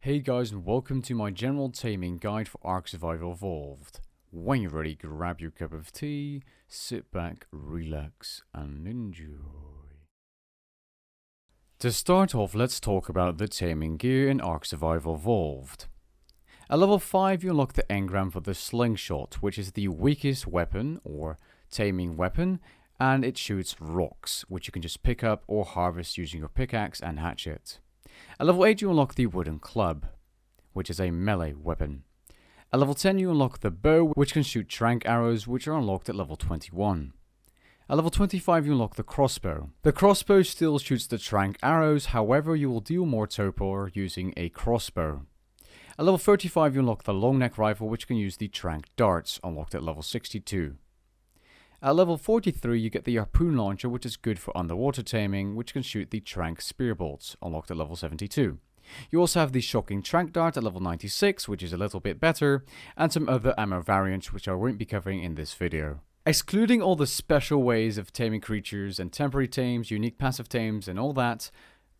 Hey guys, and welcome to my general taming guide for Ark Survival Evolved. When you're ready, grab your cup of tea, sit back, relax, and enjoy. To start off, let's talk about the Taming Gear in Ark Survival Evolved. At level 5, you unlock the engram for the slingshot, which is the weakest weapon, or taming weapon, and it shoots rocks, which you can just pick up or harvest using your pickaxe and hatchet. At level 8 you unlock the wooden club, which is a melee weapon. At level 10 you unlock the bow, which can shoot tranq arrows, which are unlocked at level 21. At level 25 you unlock the crossbow. The crossbow still shoots the tranq arrows, however you will deal more torpor using a crossbow. At level 35 you unlock the long neck rifle, which can use the tranq darts, unlocked at level 62. At level 43 you get the harpoon launcher, which is good for underwater taming, which can shoot the tranq spear bolts, unlocked at level 72. You also have the shocking tranq dart at level 96, which is a little bit better, and some other ammo variants which I won't be covering in this video. Excluding all the special ways of taming creatures and temporary tames, unique passive tames and all that,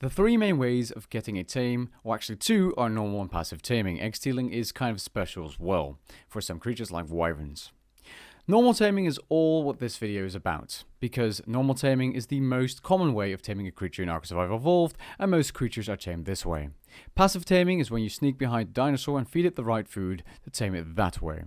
the three main ways of getting a tame, or actually two, are normal and passive taming. Egg stealing is kind of special as well, for some creatures like wyverns. Normal taming is all what this video is about, because normal taming is the most common way of taming a creature in Ark Survival Evolved, and most creatures are tamed this way. Passive taming is when you sneak behind a dinosaur and feed it the right food to tame it that way.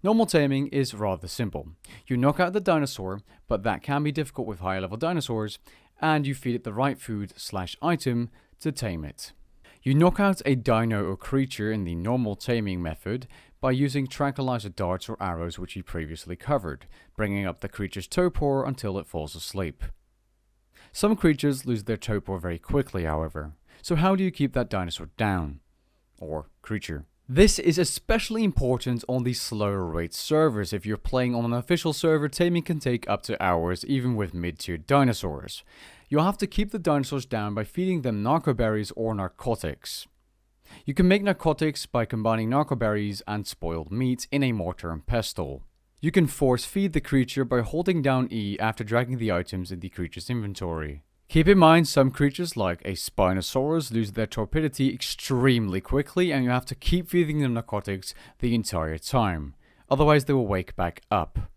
Normal taming is rather simple. You knock out the dinosaur, but that can be difficult with higher level dinosaurs, and you feed it the right food/item to tame it. You knock out a dino or creature in the normal taming method by using tranquilizer darts or arrows which you previously covered, bringing up the creature's torpor until it falls asleep. Some creatures lose their torpor very quickly, however, so how do you keep that dinosaur down? Or creature. This is especially important on the slower rate servers. If you're playing on an official server, taming can take up to hours, even with mid-tier dinosaurs. You'll have to keep the dinosaurs down by feeding them narcoberries or narcotics. You can make narcotics by combining narcoberries and spoiled meat in a mortar and pestle. You can force feed the creature by holding down E after dragging the items in the creature's inventory. Keep in mind, some creatures like a Spinosaurus lose their torpidity extremely quickly, and you have to keep feeding them narcotics the entire time, otherwise they will wake back up.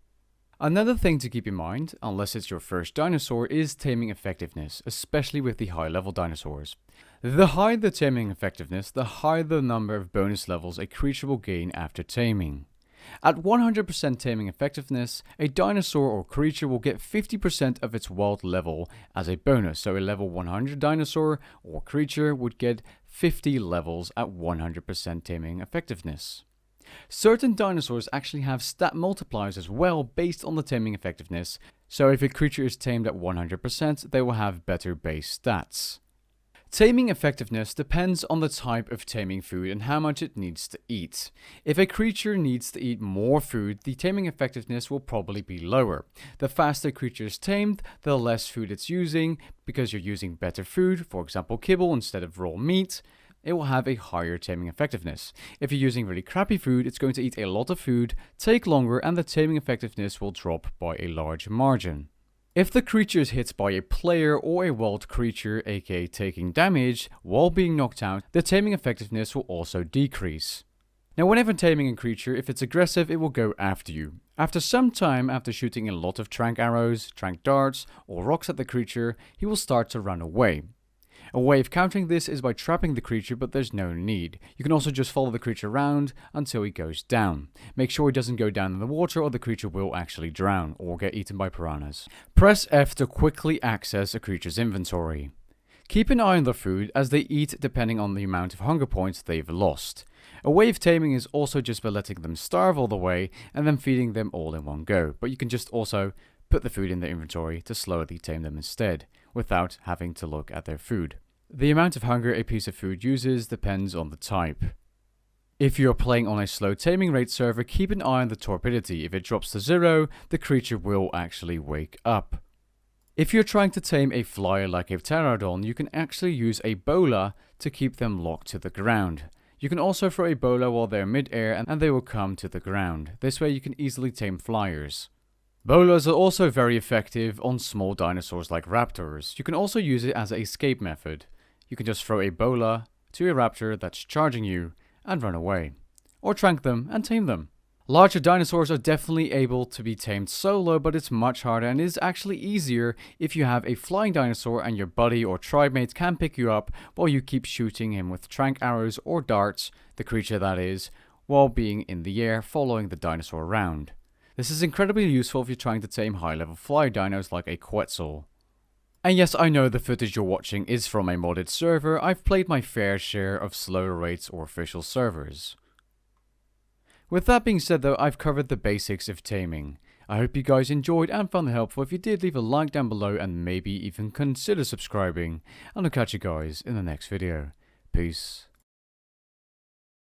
Another thing to keep in mind, unless it's your first dinosaur, is taming effectiveness, especially with the high level dinosaurs. The higher the taming effectiveness, the higher the number of bonus levels a creature will gain after taming. At 100% taming effectiveness, a dinosaur or creature will get 50% of its wild level as a bonus, so a level 100 dinosaur or creature would get 50 levels at 100% taming effectiveness. Certain dinosaurs actually have stat multipliers as well based on the taming effectiveness, so if a creature is tamed at 100%, they will have better base stats. Taming effectiveness depends on the type of taming food and how much it needs to eat. If a creature needs to eat more food, the taming effectiveness will probably be lower. The faster a creature is tamed, the less food it's using, because you're using better food, for example kibble instead of raw meat. It will have a higher taming effectiveness. If you're using really crappy food, it's going to eat a lot of food, take longer, and the taming effectiveness will drop by a large margin. If the creature is hit by a player or a wild creature, aka taking damage, while being knocked out, the taming effectiveness will also decrease. Now whenever taming a creature, if it's aggressive, it will go after you. After some time, after shooting a lot of tranq arrows, tranq darts, or rocks at the creature, he will start to run away. A way of countering this is by trapping the creature, but there's no need. You can also just follow the creature around until he goes down. Make sure he doesn't go down in the water or the creature will actually drown or get eaten by piranhas. Press F to quickly access a creature's inventory. Keep an eye on their food as they eat depending on the amount of hunger points they've lost. A way of taming is also just by letting them starve all the way and then feeding them all in one go, but you can just also put the food in their inventory to slowly tame them instead, without having to look at their food. The amount of hunger a piece of food uses depends on the type. If you're playing on a slow taming rate server, keep an eye on the torpidity. If it drops to 0, the creature will actually wake up. If you're trying to tame a flyer like a pterodon, you can actually use a bola to keep them locked to the ground. You can also throw a bola while they're mid-air and they will come to the ground. This way you can easily tame flyers. Bolas are also very effective on small dinosaurs like raptors. You can also use it as an escape method. You can just throw a bola to a raptor that's charging you and run away. Or trank them and tame them. Larger dinosaurs are definitely able to be tamed solo, but it's much harder and is actually easier if you have a flying dinosaur and your buddy or tribe mate can pick you up while you keep shooting him with trank arrows or darts, the creature that is, while being in the air following the dinosaur around. This is incredibly useful if you're trying to tame high-level flyer dinos like a Quetzal. And yes, I know the footage you're watching is from a modded server. I've played my fair share of slower rates or official servers. With that being said though, I've covered the basics of taming. I hope you guys enjoyed and found it helpful. If you did, leave a like down below and maybe even consider subscribing. And I'll catch you guys in the next video. Peace.